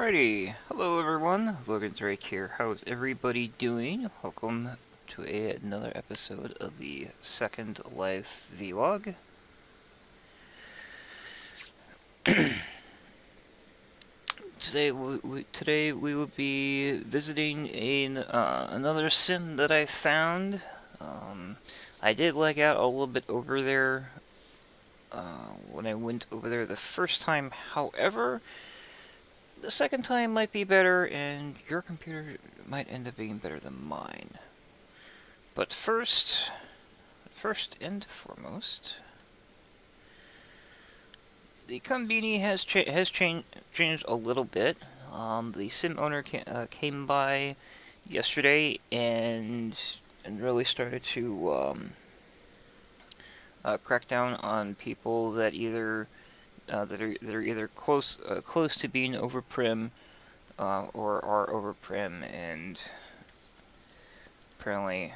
Alrighty, hello everyone, Logansryche here. How's everybody doing? Welcome to another episode of the Second Life vlog. Today we will be visiting another sim that I found. I did lag out a little bit over there when I went over there the first time. However, the second time might be better, and your computer might end up being better than mine. But first and foremost, the Konbini has changed a little bit. The sim owner came by yesterday and really started to crack down on people that that are either close to being overprim or are overprim, and apparently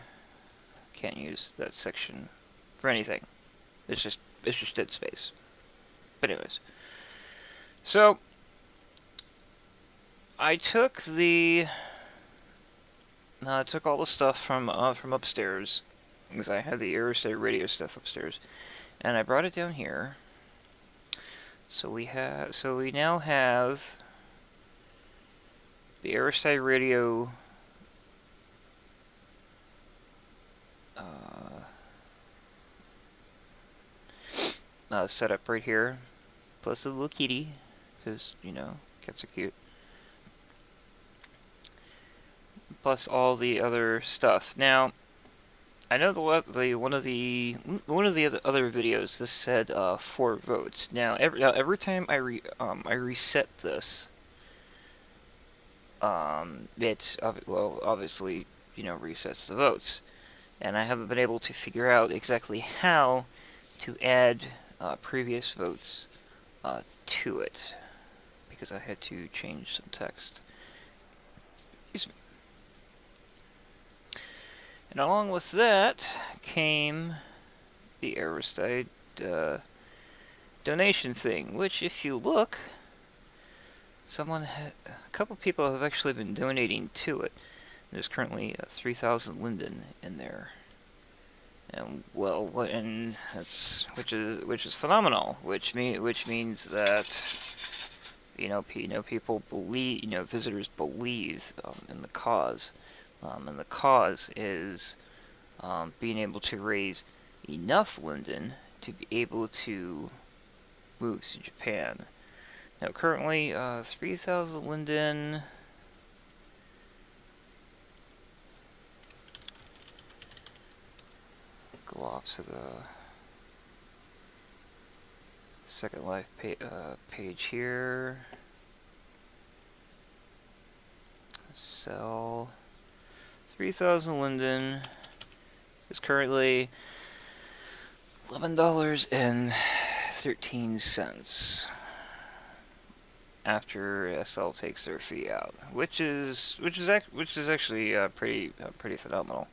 can't use that section for anything. It's just dead space. But anyways, so I took took all the stuff from upstairs, because I had the Aerostate radio stuff upstairs, and I brought it down here. So we now have the Aerostate radio set up right here, plus the little kitty, because cats are cute. Plus all the other stuff. Now, I know one of the other videos, this said 4 votes. Now every time I reset this, it obviously resets the votes, and I haven't been able to figure out exactly how to add previous votes to it, because I had to change some text. Excuse me. And along with that came the Aerostate donation thing, which, if you look, a couple people have actually been donating to it. There's currently 3,000 linden in there, and which is phenomenal. Which means that people believe, visitors believe in the cause. And the cause is being able to raise enough linden to be able to move to Japan. Now, currently, 3,000 linden. Go off to the Second Life page here. Sell. 3,000 linden is currently $11.13 after SL takes their fee out, which is actually pretty phenomenal,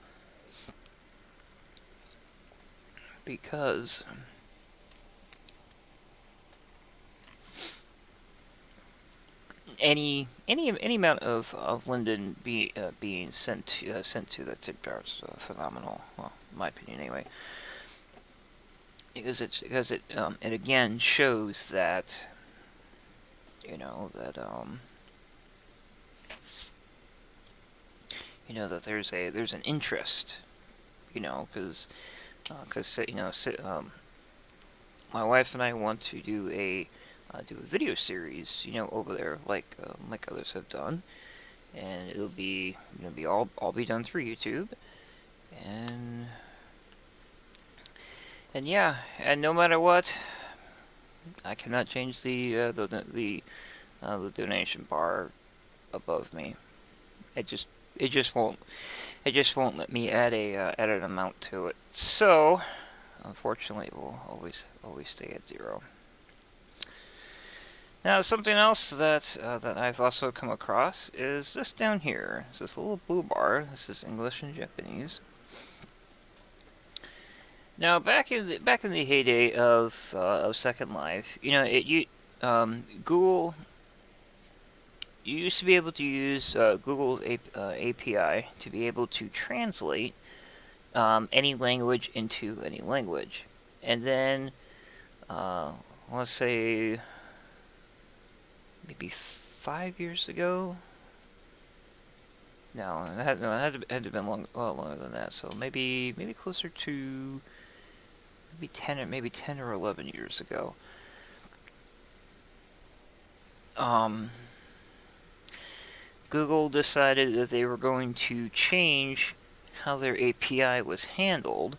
because any amount of linden being sent to that tip jar is phenomenal. Well, in my opinion, anyway, because it again shows that that there's an interest, because my wife and I want to do a video series, over there, like others have done, and it'll be all be done through YouTube, and yeah, and no matter what, I cannot change the donation bar above me. It just won't let me add an amount to it. So unfortunately, it will always stay at 0. Now, something else that I've also come across is this down here. It's this little blue bar. This is English and Japanese. Now, back in the heyday of Second Life, Google you used to be able to use Google's API to be able to translate any language into any language. And then, let's say, maybe 5 years ago. No, it had to have been a lot longer than that. So maybe closer to maybe 10 or 11 years ago. Google decided that they were going to change how their API was handled,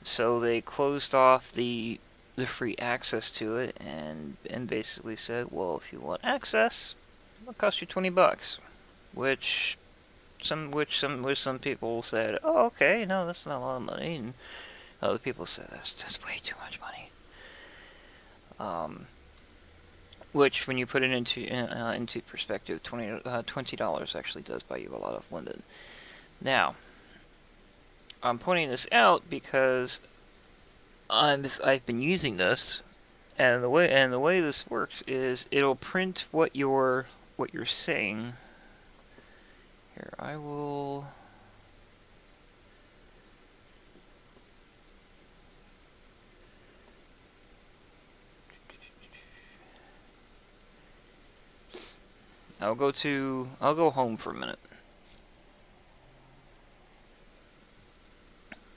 so they closed off the free access to it, and basically said, well, if you want access, it'll cost you $20, which some people said, oh, okay, no, that's not a lot of money, and other people said that's way too much money. Which, when you put it into perspective, $20 actually does buy you a lot of linden. Now, I'm pointing this out because I've been using this, and the way this works is it'll print what you're saying. Here, I will. I'll go home for a minute.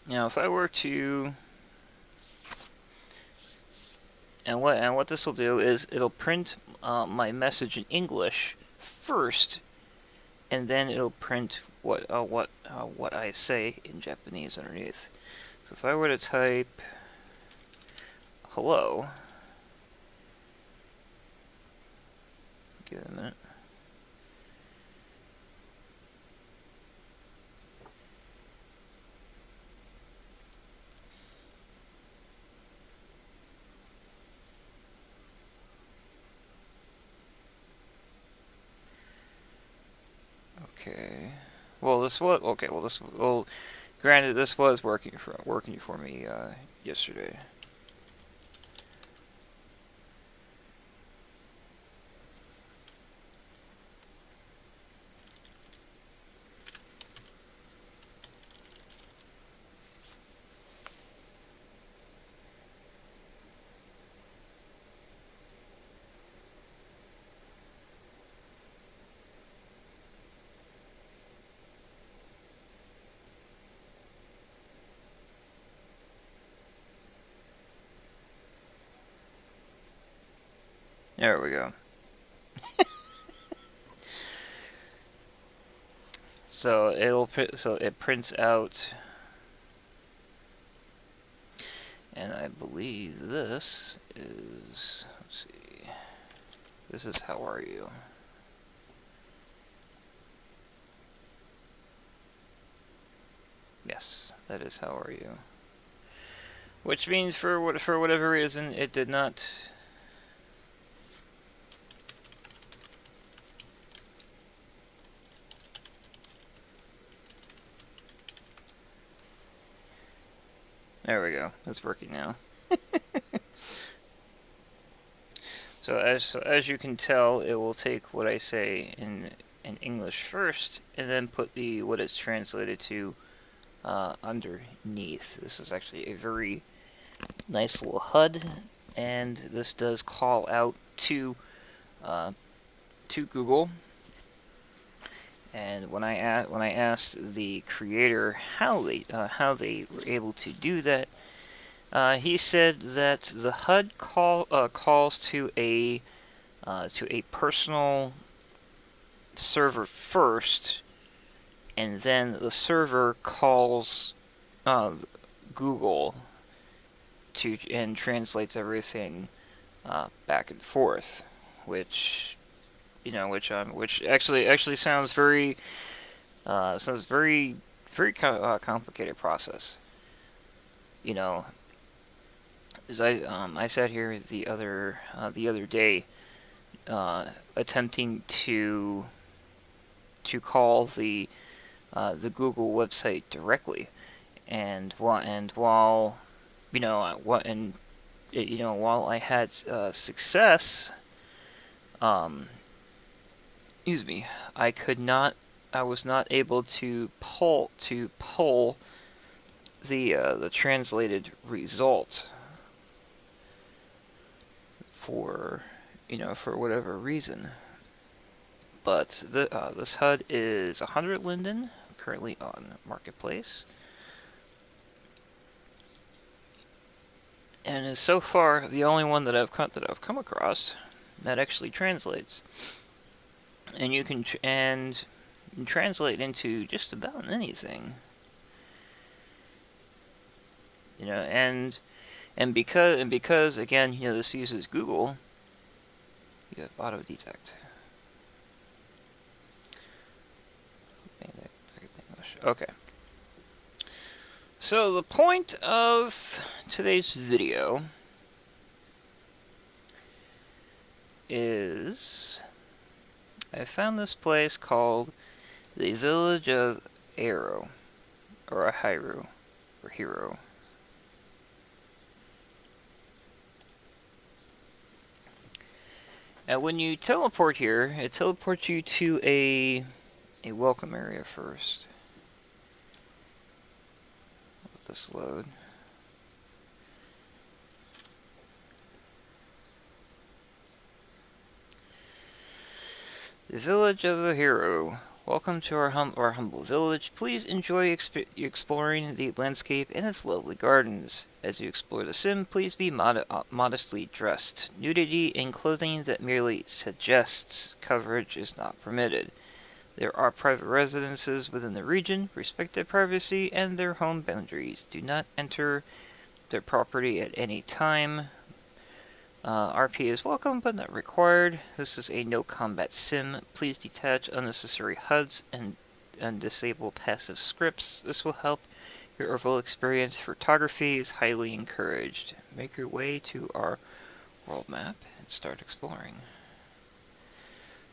Now, if I were to, and what this will do is it'll print my message in English first, and then it'll print what I say in Japanese underneath. So if I were to type hello, give it a minute. Okay. Granted, this was working for me yesterday. There we go. So it prints out, and I believe this is, let's see, this is how are you. Yes, that is how are you. Which means for whatever reason it did not. There we go. It's working now. So as you can tell, it will take what I say in English first, and then put what it's translated to underneath. This is actually a very nice little HUD, and this does call out to Google. And when I asked the creator how they were able to do that, he said that the HUD calls to a personal server first, and then the server calls Google and translates everything back and forth, which actually sounds very complicated process. As I sat here the other day, attempting to call the Google website directly, and while I had success, excuse me, I was not able to pull the translated result for for whatever reason. But this HUD is 100 linden, currently on Marketplace, and is so far the only one that I've come across that actually translates. And you can translate into just about anything, and because again, this uses Google, you have auto detect. Okay. So the point of today's video is I found this place called the Village of Ahiru, or Ahiru, or Hero. Now when you teleport here, it teleports you to a welcome area first. Let this load. The Village of Ahiru. Welcome to our humble village. Please enjoy exploring the landscape and its lovely gardens. As you explore the sim, please be modestly dressed. Nudity in clothing that merely suggests coverage is not permitted. There are private residences within the region. Respect their privacy and their home boundaries. Do not enter their property at any time. RP is welcome, but not required. This is a no-combat sim. Please detach unnecessary HUDs and disable passive scripts. This will help your overall experience. Photography is highly encouraged. Make your way to our world map and start exploring.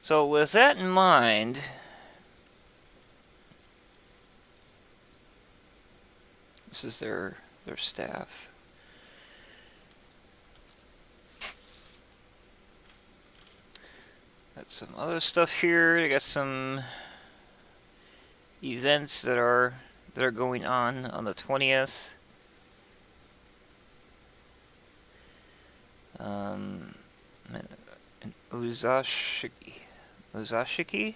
So with that in mind, this is their staff. Got some other stuff here. I got some events that are going on the 20th. Uzashiki?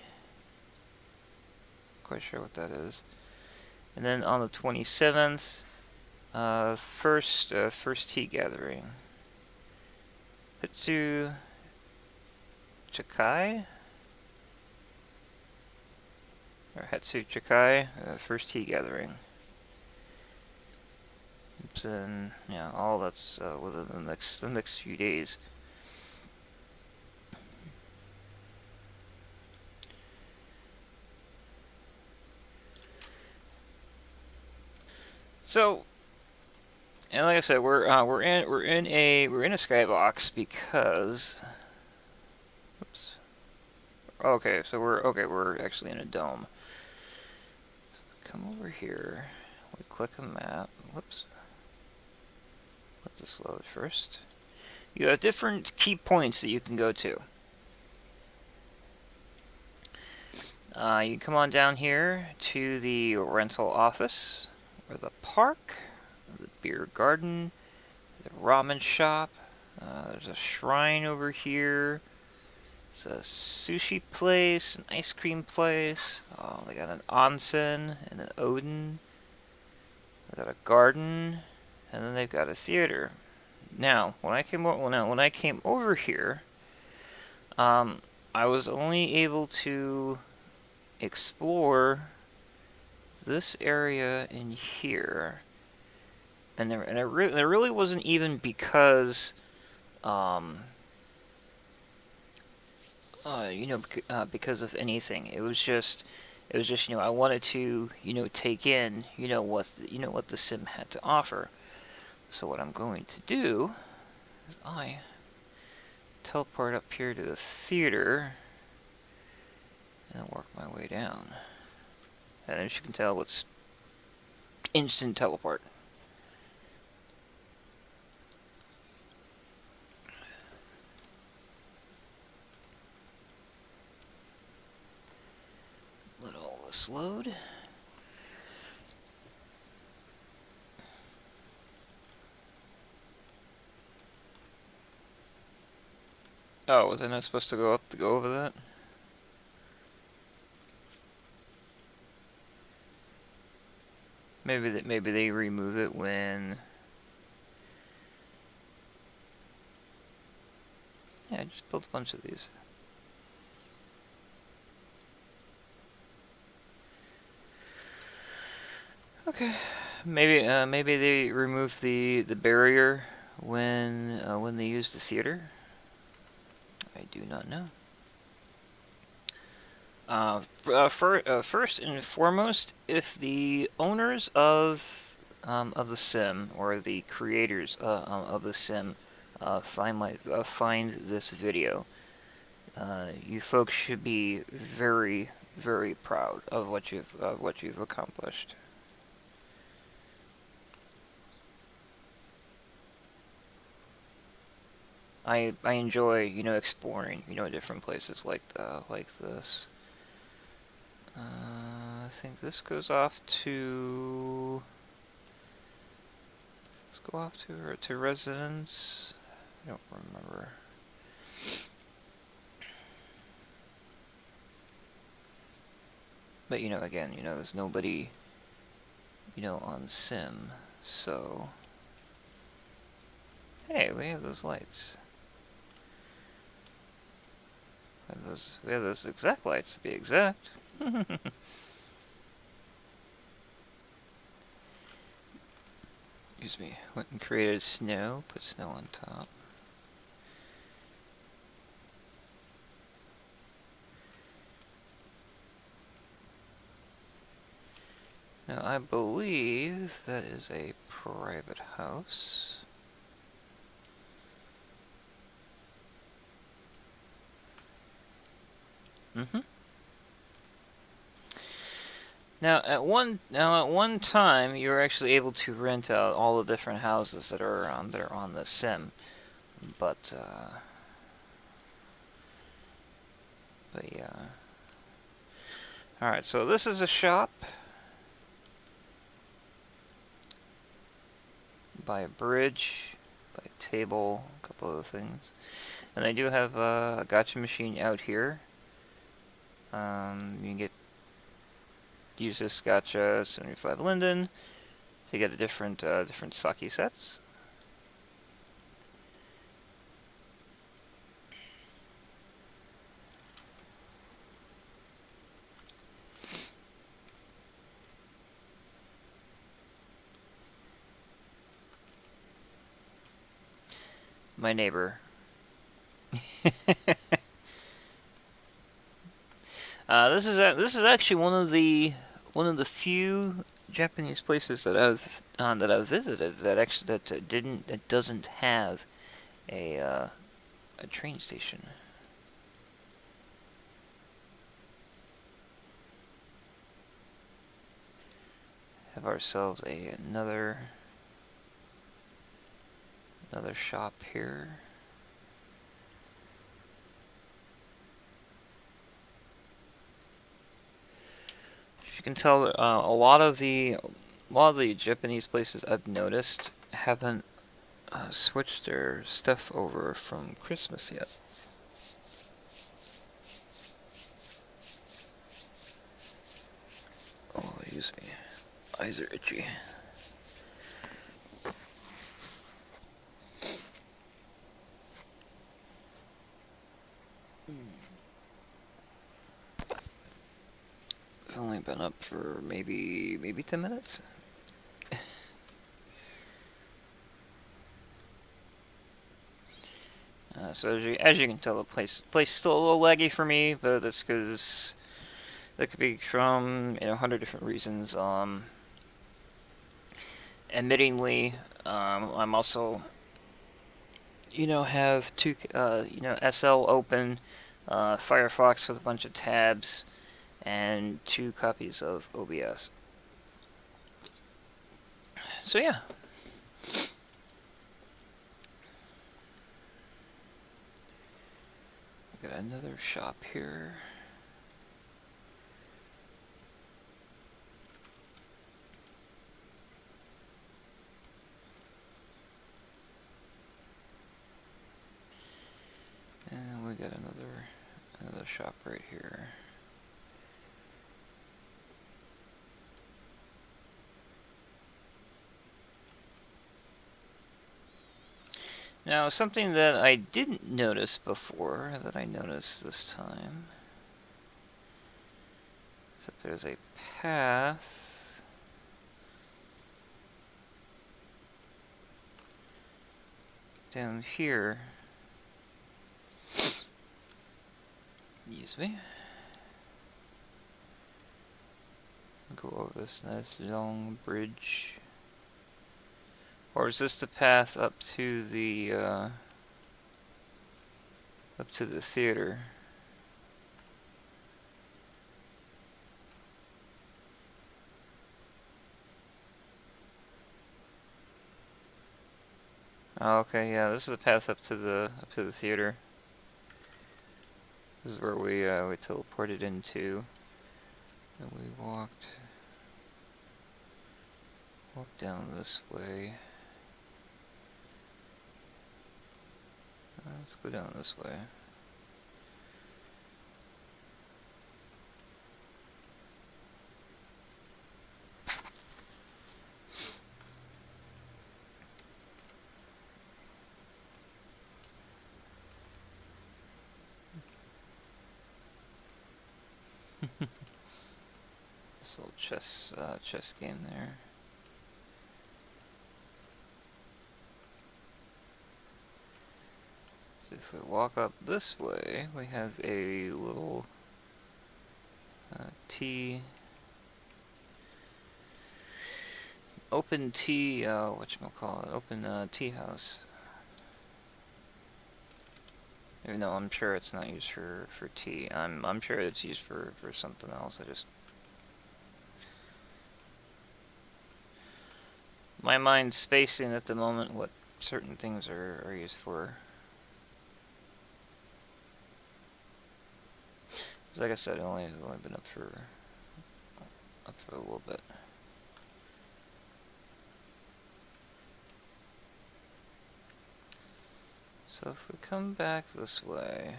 Quite sure what that is. And then on the 27th, first tea gathering. Hitsu Chakai? Or Hetsu Chakai, first tea gathering. And yeah, all that's within the next few days. So, and like I said, we're in a skybox because. Oops. Okay, so we're actually in a dome. Come over here. We click a map. Whoops. Let this load first. You have different key points that you can go to. You come on down here to the rental office, or the park, the beer garden, the ramen shop. There's a shrine over here. It's a sushi place, an ice cream place. Oh, they got an onsen and an Odin. They got a garden, and then they've got a theater. Now, when I came over here, I was only able to explore this area in here, and it really wasn't even because, because of anything. It was just I wanted to take in what the sim had to offer. So what I'm going to do is I teleport up here to the theater and work my way down. And as you can tell, it's instant teleport. this load. Oh, was I not supposed to go up to go over that? Maybe they remove it when. Yeah, I just built a bunch of these. Okay, maybe they remove the barrier when they use the theater. I do not know. First and foremost, if the owners of the sim or the creators of the sim find this video, you folks should be very, very proud of what you've accomplished. I enjoy exploring different places like this. I think this goes off to. Let's go off to residence. I don't remember. But again, there's nobody on sim, so hey, we have those lights. We have those exact lights to be exact. Excuse me. Went and created snow. Put snow on top. Now I believe that is a private house. Mm-hmm. Now at one time you were actually able to rent out all the different houses that are on the sim, but yeah. All right, so this is a shop by a bridge, by a table, a couple other things, and they do have a gacha machine out here. You can use this gacha 75 linden to get a different sake sets. My neighbor. This is actually one of the few Japanese places that I've visited that doesn't have a train station. Have ourselves another shop here. As you can tell, a lot of the Japanese places I've noticed haven't switched their stuff over from Christmas yet. Oh, excuse me. Eyes are itchy. I've only been up for maybe 10 minutes. So as you can tell, the place is still a little laggy for me, but that's because that could be from 100 different reasons. Admittingly, I'm also have two SL open, Firefox with a bunch of tabs, and 2 copies of OBS. So yeah. Got another shop here. shop right here. Now, something that I didn't notice before, that I noticed this time, is that there's a path down here. Excuse me. Go over this nice long bridge. Or is this the path up to the theater? Oh, okay, yeah, this is the path up to the theater. This is where we teleported into, and we walked down this way. Let's go down this way. This little chess game there. So if we walk up this way, we have a little open tea, open tea house. Even though I'm sure it's not used for tea. I'm sure it's used for something else. My mind's spacing at the moment what certain things are used for. Like I said, I've only been up for a little bit. So if we come back this way,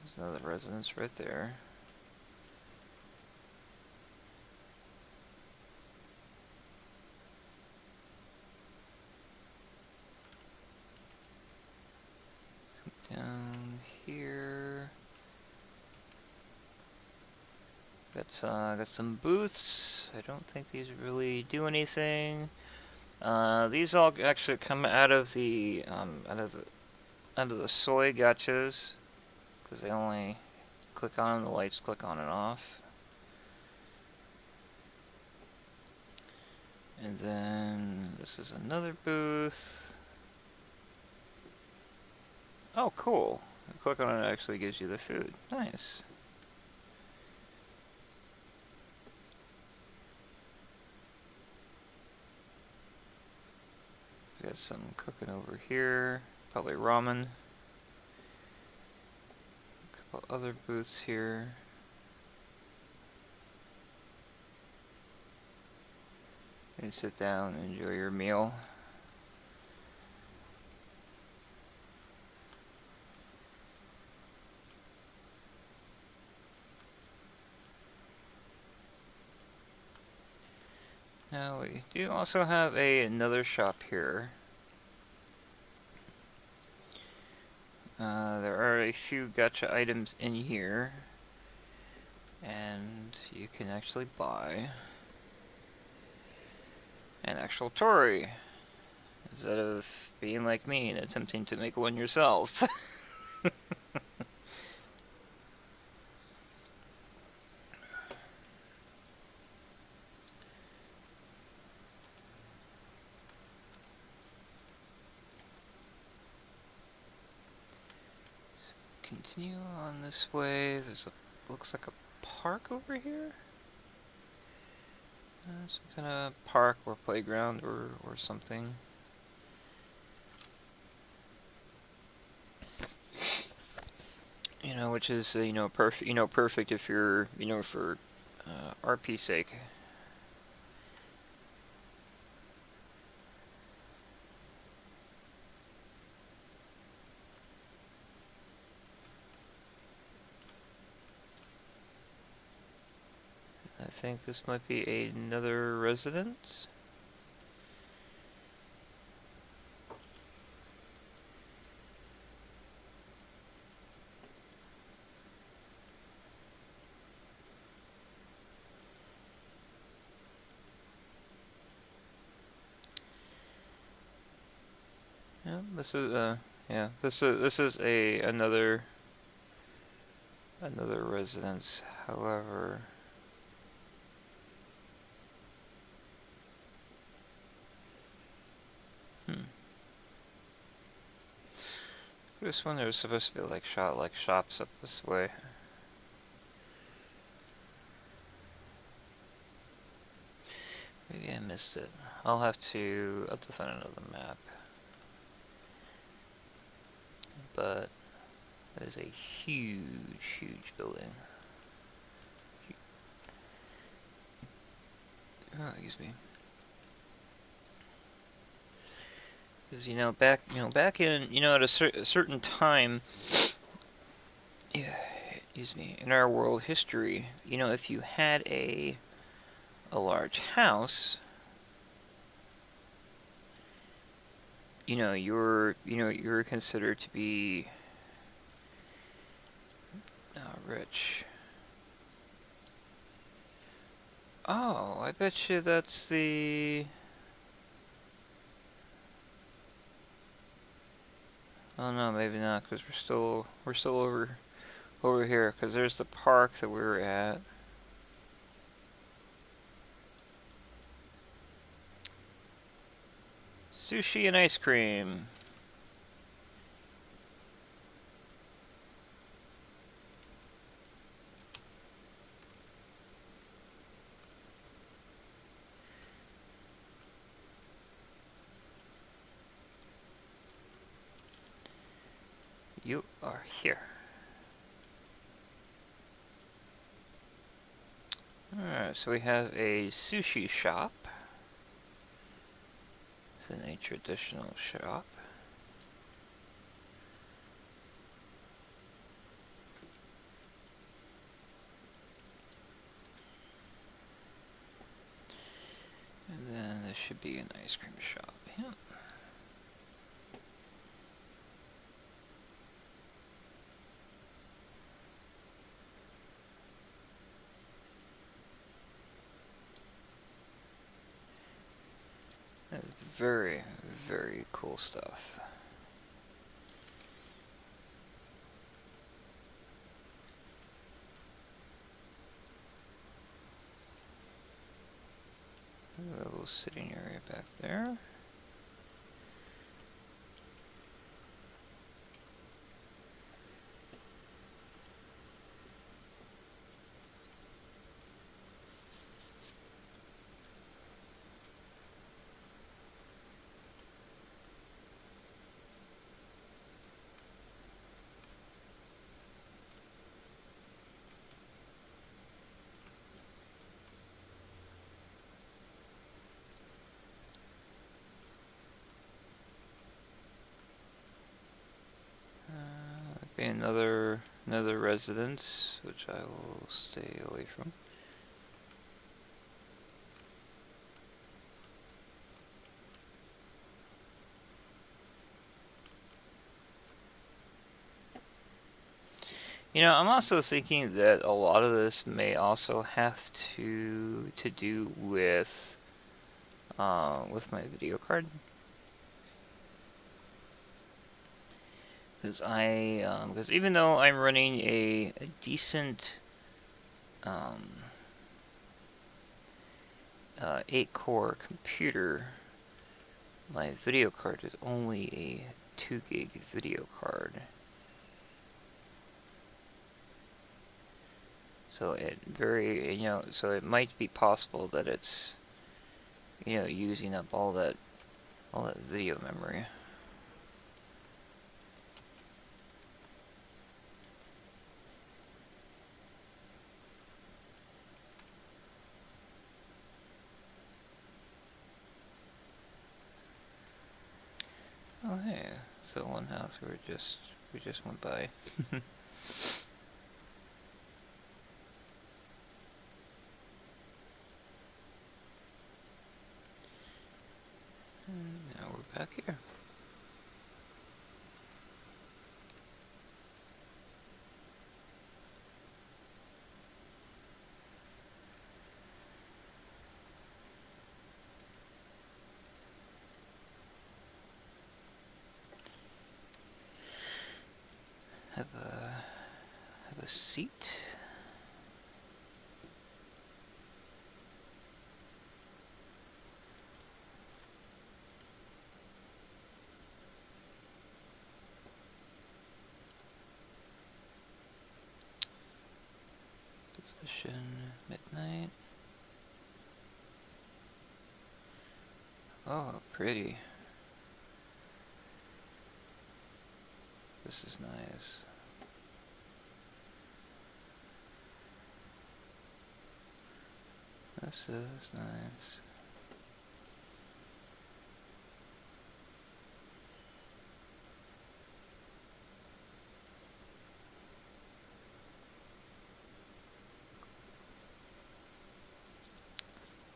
there's another residence right there. Come down here. Got some booths. I don't think these really do anything. These all actually come out of the soy gachas, because they only click on them, the lights click on and off. And then this is another booth. Oh, cool. You click on it, it actually gives you the food. Nice. We got some cooking over here. Probably ramen. A couple other booths here. You can sit down and enjoy your meal. Now we do also have another shop here. There are a few gacha items in here, and you can actually buy an actual Tori, instead of being like me and attempting to make one yourself. Continue on this way. There's looks like a park over here. Some kind of park or playground or something. You know, which is perfect if you're for RP sake. think this might be another residence. Yeah, this is this is another residence. However, this one there was supposed to be like shops up this way. Maybe I missed it. I'll have to find another map. But that is a huge building. Oh, excuse me. Because back in at a certain time, yeah, excuse me, in our world history, if you had a large house, you're considered to be rich. Oh, I bet you that's the. Oh no, maybe not, because we're still over here, because there's the park that we were at. Sushi and ice cream. You are here. Alright, so we have a sushi shop. It's a traditional shop. And then this should be an ice cream shop. Yeah. That's very cool stuff. A little sitting area back there. Another residence, which I will stay away from. I'm also thinking that a lot of this may also have to do with my video card. Because even though I'm running a decent 8-core computer, my video card is only a 2 gig video card. So so it might be possible that it's using up all that video memory. Oh hey, so one house we just went by. back here. Have a seat. Position midnight. Oh, pretty. This is nice. This is nice.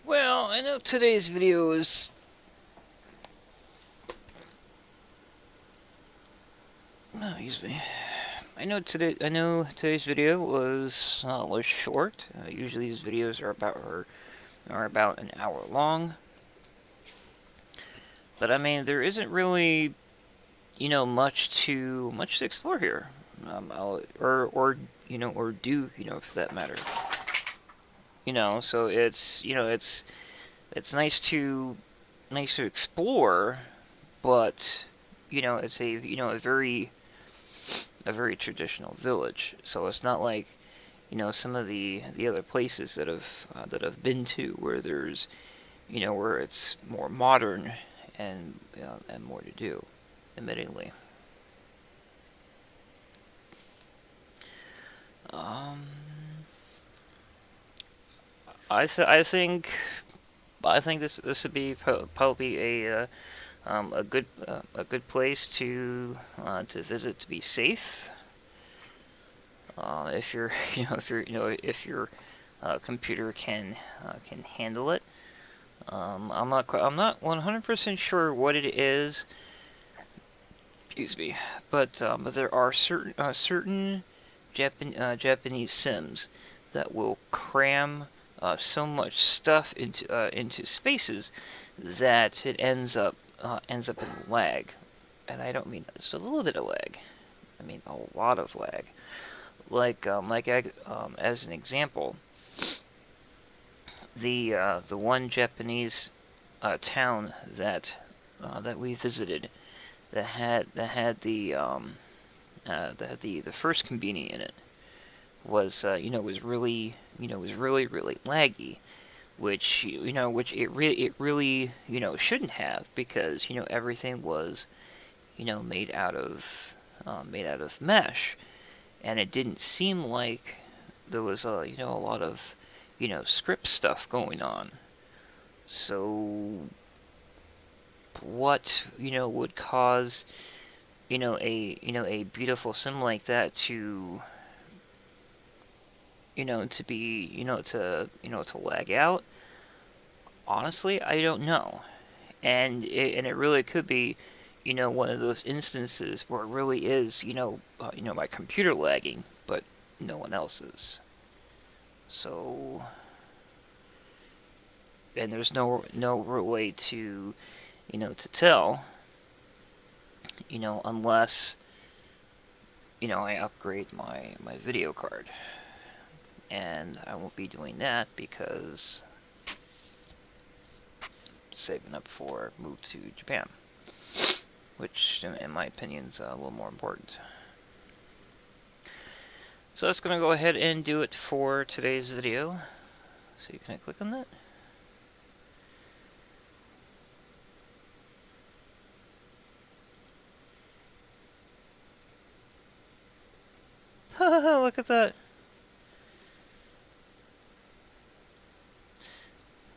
Well, I know today's video is excuse me. I know today's video was short. Usually these videos are about an hour long. But I mean, there isn't really, much to explore here, or do, for that matter. So it's nice to explore, but it's a very traditional village. So it's not like some of the other places that I've been to where there's where it's more modern and more to do, admittingly. I think this would be probably a good place to visit, to be safe. If your computer can handle it. I'm not 100% sure what it is. Excuse me, but there are certain Japanese sims that will cram so much stuff into spaces that it ends up in lag, and I don't mean just a little bit of lag. I mean a lot of lag. Like as an example, the one Japanese town that we visited that had the first conveni in it was was really laggy, which it really shouldn't have, because everything was made out of mesh, and it didn't seem like there was a lot of script stuff going on. So what would cause a beautiful sim like that to to be to lag out? Honestly, I don't know. And it really could be one of those instances where it really is my computer lagging, but no one else's. So, and there's no real way to to tell, unless I upgrade my video card, and I won't be doing that because saving up for a move to Japan, which in my opinion is a little more important. So that's going to go ahead and do it for today's video. So can I click on that? Look at that.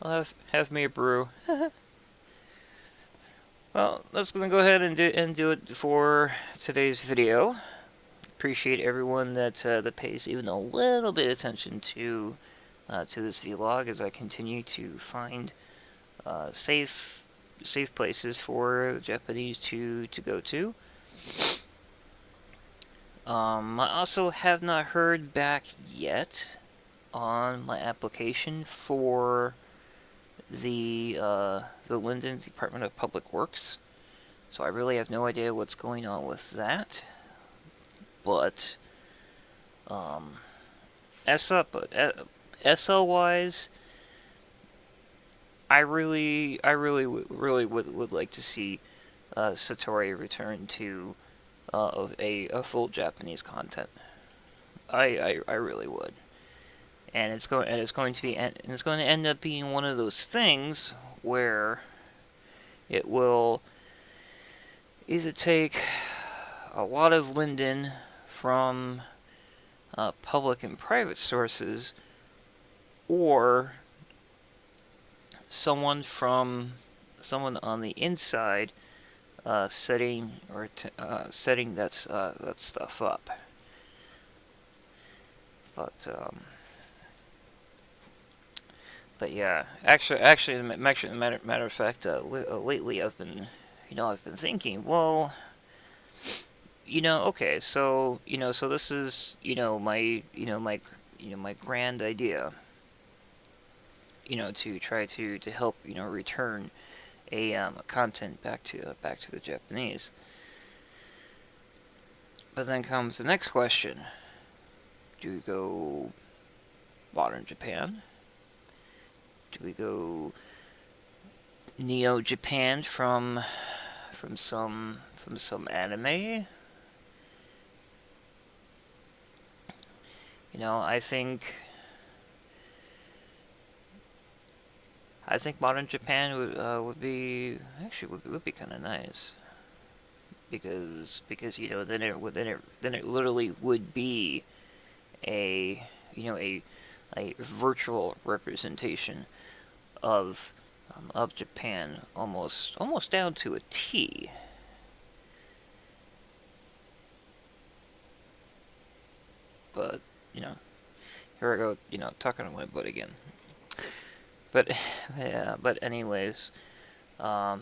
I'll have me a brew. Well, that's going to go ahead and do it for today's video. Appreciate everyone that pays even a little bit of attention to this vlog as I continue to find safe safe places for Japanese to go to. I also have not heard back yet on my application for the Linden Department of Public Works, so I really have no idea what's going on with that. But SL wise, I really would like to see Satori return to a full Japanese content. I really would, and it's going to end up being one of those things where it will either take a lot of Linden from public and private sources, or someone on the inside setting that stuff up. But yeah, actually, matter of fact, lately I've been thinking, well, okay, so so this is my grand idea, to try to help return a content back to the Japanese. But then comes the next question: do we go modern Japan? Do we go Neo Japan from some anime? I think modern Japan would be kind of nice, because then it literally would be a virtual representation of Japan, almost down to a T. But here I go, talking to my butt again. But yeah, but anyways, as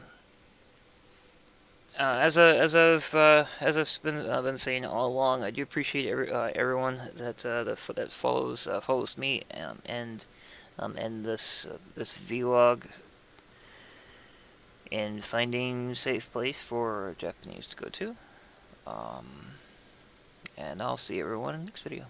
I've been saying all along, I do appreciate everyone that follows me and this vlog in finding safe place for Japanese to go to. And I'll see everyone in the next video.